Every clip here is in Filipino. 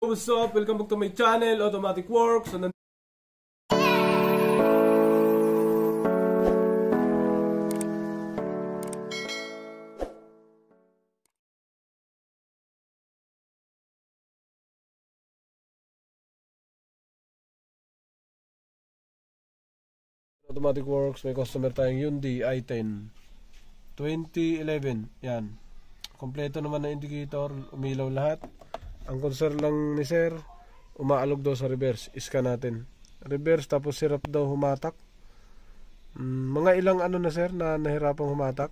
What's up? Welcome back to my channel, Automatic Works. So, Automatic Works, may customer tayong Hyundai i10 2011. Yan, kompleto naman na indicator, umilaw lahat. Ang concern lang ni sir, umaalog daw sa reverse. Iska natin reverse, tapos sirap daw humatak. Mga ilang ano na sir na nahirapang humatak?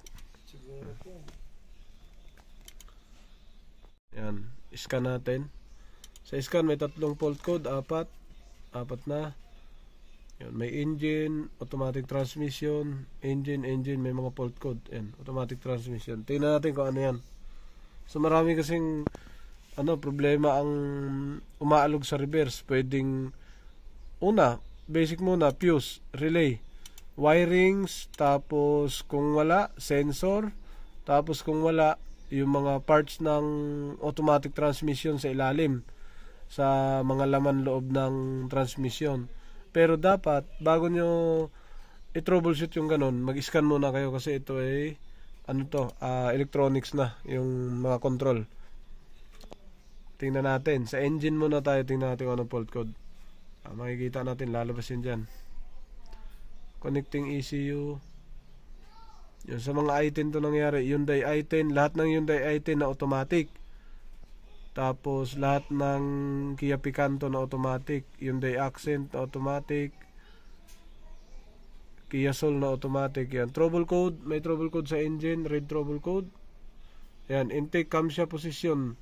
Yan, iska natin. Sa scan may tatlong fault code, apat na. Yan, may engine, automatic transmission, engine, may mga fault code. Yan, automatic transmission. Tingnan natin kung ano yan. So marami kasing problema ang umaalog sa reverse. Pwedeng basic muna, fuse, relay, wirings, tapos kung wala, sensor, tapos kung wala, yung mga parts ng automatic transmission sa ilalim, sa mga laman loob ng transmission. Pero dapat, bago nyo i-troubleshoot yung ganun, mag-scan muna kayo kasi ito ay electronics na, yung mga control. Tingnan natin. Sa engine muna tayo, tingnan natin kung anong fault code. Makikita natin, lalabas yun dyan. Connecting ECU. Yun, sa mga i10 to nangyari. Hyundai i10, lahat ng Hyundai i10 na automatic. Tapos lahat ng Kia Picanto na automatic, Hyundai Accent na automatic, Kia Soul na automatic. Yan, trouble code, may trouble code sa engine, red trouble code. Yan, intake camshaft position,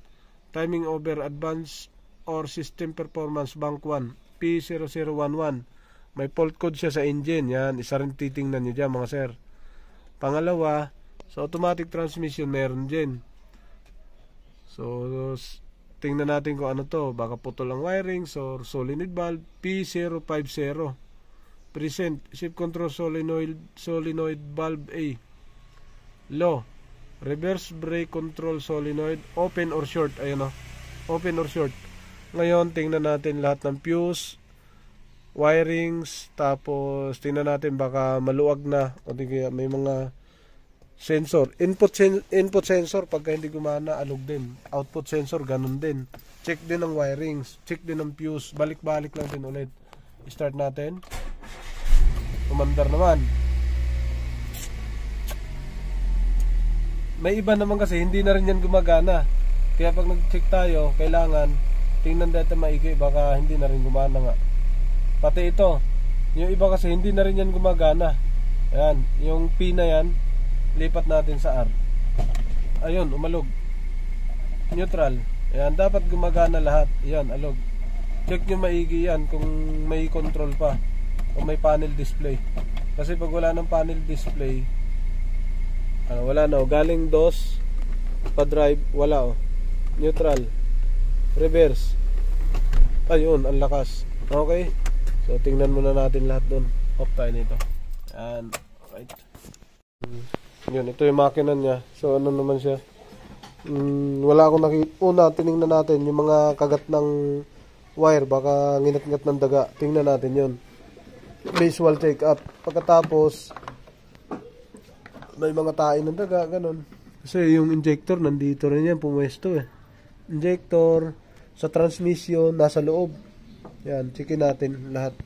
timing over advance or system performance bank 1 P0011. May fault code siya sa engine. Yan, isa rin titingnan nyo dyan mga sir. Pangalawa, sa automatic transmission meron dyan. So tingnan natin kung ano to. Baka putol ang wirings or solenoid valve. P050 present, shift control solenoid valve A low, reverse brake control solenoid open or short. Ayun open or short. Ngayon tingnan natin lahat ng fuse, wirings, tapos tingnan natin baka maluwag na o di kaya may mga sensor, input sensor pagka hindi gumana, alog din. Output sensor, ganun din. Check din ang wirings, check din ang fuse. Balik-balik lang din ulit. Start natin. Umandar naman. May iba naman kasi hindi na rin yan gumagana. Kaya pag nag-check tayo, kailangan tingnan natin maigi, baka hindi na rin gumana nga. Pati ito, yung iba kasi hindi na rin yan gumagana. Ayan, yung P na yan, lipat natin sa R. Ayun, umalog. Neutral. Ayan, dapat gumagana lahat. Ayan, alog. Check nyo maigi yan kung may control pa o may panel display. Kasi pag wala ng panel display, wala na. Galing DOS pa drive, wala. Neutral. Reverse. Ayun, ang lakas. Okay. So, tingnan muna natin lahat dun. Off tayo nito. Ayan. Alright. Yun, ito yung makina niya. So ano naman siya, wala akong nakita. Tinignan natin yung mga kagat ng wire, baka nginat-ngat ng daga. Tingnan natin yun, visual check up. Pagkatapos may mga tain ng daga, ganun. Kasi yung injector nandito rin yan, pumwesto injector sa transmission nasa loob. Yan, checkin natin lahat.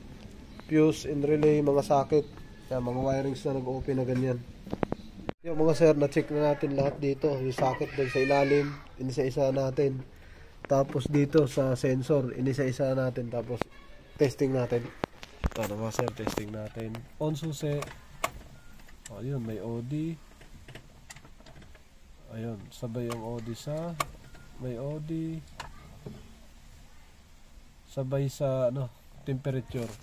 Fuse and relay, mga socket, yan, mga wirings na nag-open na ganyan. Yung mga sir, na-check na natin lahat dito. Yung socket doon sa ilalim, inisa-isa natin. Tapos dito sa sensor, inisa-isa natin. Tapos testing natin. Ano mga sir, testing natin. On susi. Ayun, may OD. Ayun, sabay yung OD sa may OD. Sabay sa temperature.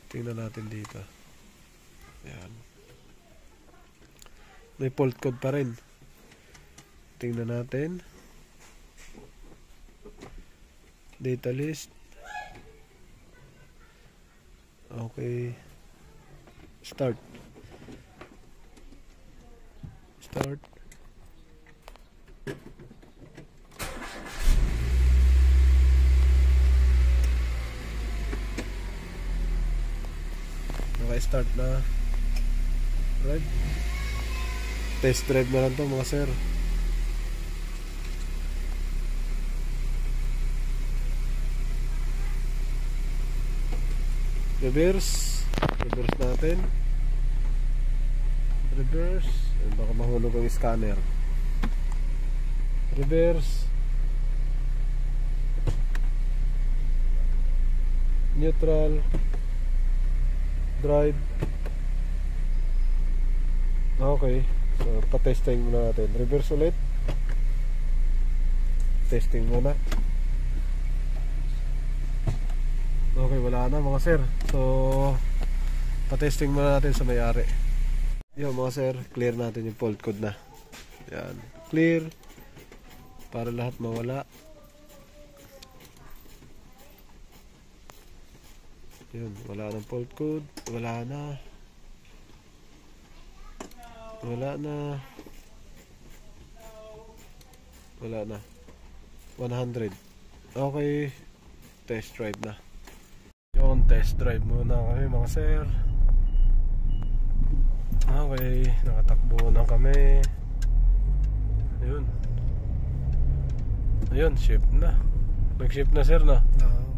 Tingnan natin dito. Ayan. May fault code pa rin. Tingnan natin. Data list. Okay. Start. start na. Right. Test drive na lang to mga sir. Reverse natin. Reverse. Baka mahulog ang scanner. Reverse. Neutral. Drive. Okay. So, pa-testing muna natin. Reverse ulit. Testing muna. Okay, wala na mga sir. So, pa-testing muna natin sa may-ari. Yo mga sir, clear natin yung fault code na. Yan. Clear. Para lahat mawala. Yun, wala ng fault code. Wala na. Wala na. Wala na. 100. Okay. Test drive na. Yun, test drive muna kami mga sir. Okay, nakatakbo na kami. Ayun. Ayun, shift na. Nag-shift na sir na.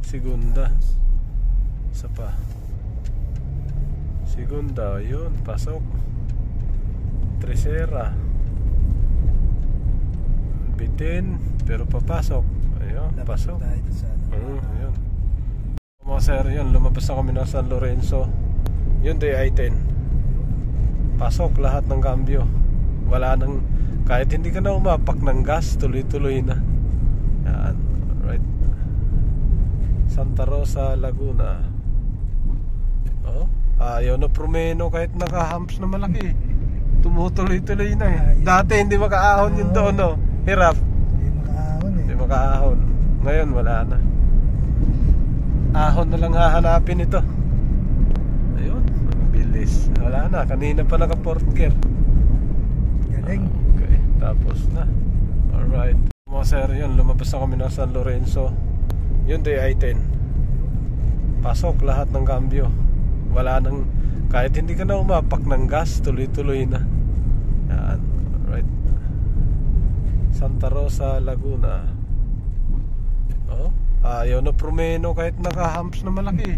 Segunda. Isa pa. Segunda, ayun, pasok. Tercera. Bitin, pero papasok. Ayun, pasok. Ayun. Mga sir, yun, lumabas na kami ng San Lorenzo. Yun, day I-10. Pasok lahat ng cambio. Wala nang, kahit hindi ka na umapak ng gas, tuloy-tuloy na. Yan, right. Santa Rosa, Laguna. Oh, ayaw na promeno kahit naka-humps na malaki. Tumutuloy-tuloy na eh. Dati hindi makaahon yung doon, no? Hirap. Hindi makaahon eh. Hindi makaahon. Ngayon wala na. Ahon na lang hahanapin ito. Ayun, ang bilis. Wala na, kanina pa naka-fourth gear. Galing. Okay, tapos na. Alright. Mga sir, yun, lumabas na kami ng San Lorenzo. Yun, day I-10. Pasok lahat ng cambio. Wala nang, kahit hindi ka na umapak ng gas, tuloy-tuloy na. Yan, alright. Santa Rosa, Laguna. Oh, ayaw na promeno kahit naka-humps na malaki.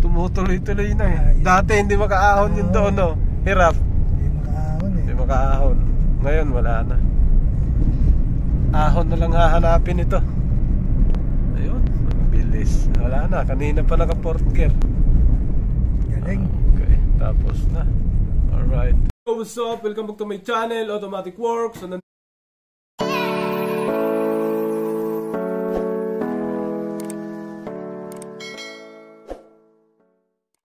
Tumutuloy-tuloy na eh. Dati hindi makaahon yung doon, no? Hirap. Hindi makaahon eh. Hindi makaahon. Ngayon wala na. Ahon na lang hahanapin ito. Ayun, ang bilis. Wala na, kanina pa naka-fourth gear. Galing. Okay, tapos na. Alright. What's up? Welcome back to my channel, Automatic Works. So,